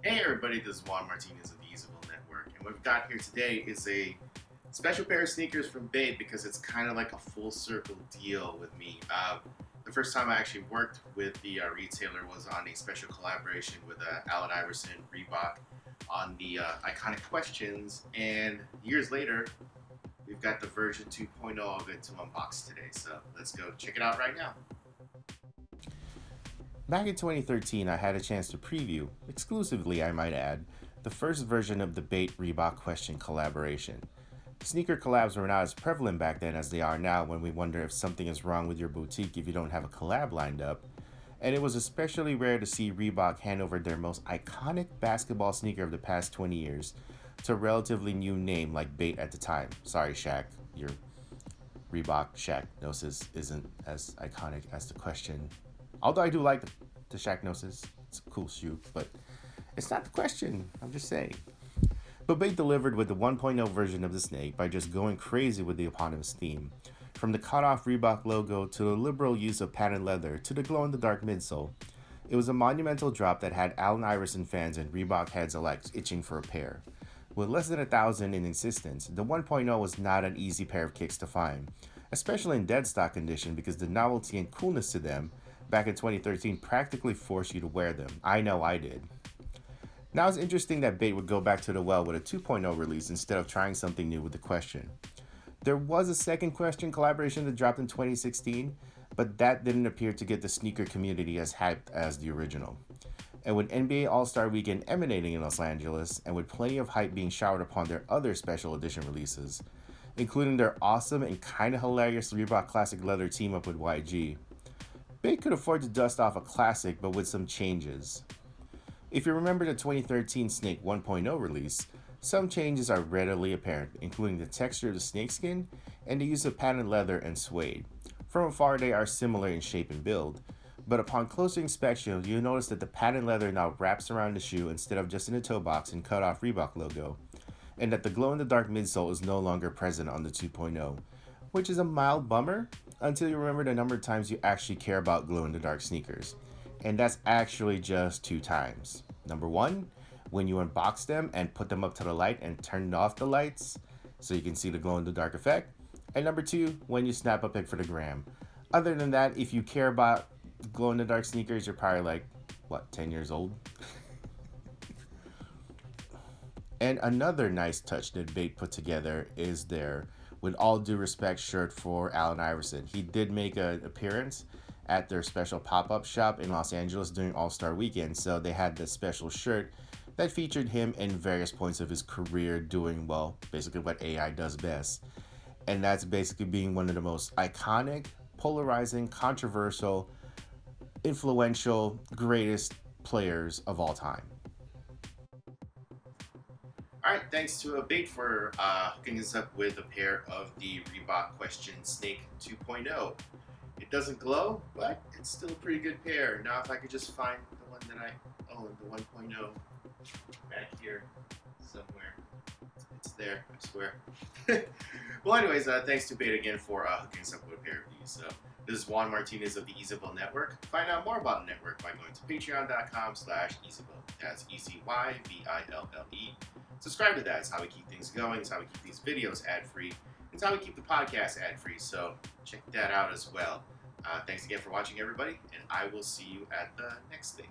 Hey everybody, this is Juan Martinez of the ezyville Network, and what we've got here today is a special pair of sneakers from Babe because it's kind of like a full circle deal with me. The first time I actually worked with the retailer was on a special collaboration with Allen Iverson, Reebok, on the iconic questions, and years later, we've got the version 2.0 of it to unbox today. So let's go check it out right now. Back in 2013, I had a chance to preview, exclusively I might add, the first version of the Bait Reebok Question collaboration. Sneaker collabs were not as prevalent back then as they are now when we wonder if something is wrong with your boutique if you don't have a collab lined up. And it was especially rare to see Reebok hand over their most iconic basketball sneaker of the past 20 years to a relatively new name like Bait at the time. Sorry, Shaq, your Reebok Shaqnosis isn't as iconic as the question. Although I do like the Shaqnosis, it's a cool shoe, but it's not the question. I'm just saying. But Bait delivered with the 1.0 version of the snake by just going crazy with the eponymous theme. From the cut-off Reebok logo to the liberal use of patent leather to the glow-in-the-dark midsole, it was a monumental drop that had Allen Iverson fans and Reebok heads alike itching for a pair. With less than 1,000 in existence, the 1.0 was not an easy pair of kicks to find, especially in dead stock condition because the novelty and coolness to them back in 2013 practically forced you to wear them. I know I did. Now it's interesting that Bait would go back to the well with a 2.0 release instead of trying something new with the question. There was a second question collaboration that dropped in 2016, but that didn't appear to get the sneaker community as hyped as the original. And with NBA All-Star Weekend emanating in Los Angeles, and with plenty of hype being showered upon their other special edition releases, including their awesome and kinda hilarious Reebok Classic Leather team-up with YG, Bait could afford to dust off a classic but with some changes. If you remember the 2013 Snake 1.0 release, some changes are readily apparent, including the texture of the snakeskin and the use of patent leather and suede. From afar, they are similar in shape and build, but upon closer inspection, you'll notice that the patent leather now wraps around the shoe instead of just in the toe box and cut off Reebok logo, and that the glow-in-the-dark midsole is no longer present on the 2.0, which is a mild bummer until you remember the number of times you actually care about glow-in-the-dark sneakers. And that's actually just 2 times. Number 1, when you unbox them and put them up to the light and turn off the lights so you can see the glow-in-the-dark effect. And number 2, when you snap a pic for the gram. Other than that, if you care about glow-in-the-dark sneakers, you're probably like, 10 years old? And another nice touch that Bait put together is their with all due respect shirt for Allen Iverson. He did make an appearance at their special pop-up shop in Los Angeles during All-Star Weekend, so they had this special shirt that featured him in various points of his career doing, well, basically what AI does best. And that's basically being one of the most iconic, polarizing, controversial, influential, greatest players of all time. Alright, thanks to Bait for hooking us up with a pair of the Reebok Question Snake 2.0. It doesn't glow, but it's still a pretty good pair. Now if I could just find the one that I own, the 1.0, back here somewhere. It's there, I swear. Well, anyways, thanks to Bait again for hooking us up with a pair of these. This is Juan Martinez of the ezyville Network. Find out more about the network by going to patreon.com/ezyville. That's ECYVILLE. Subscribe to that. It's how we keep things going. It's how we keep these videos ad-free. It's how we keep the podcast ad-free. So check that out as well. Thanks again for watching, everybody, and I will see you at the next thing.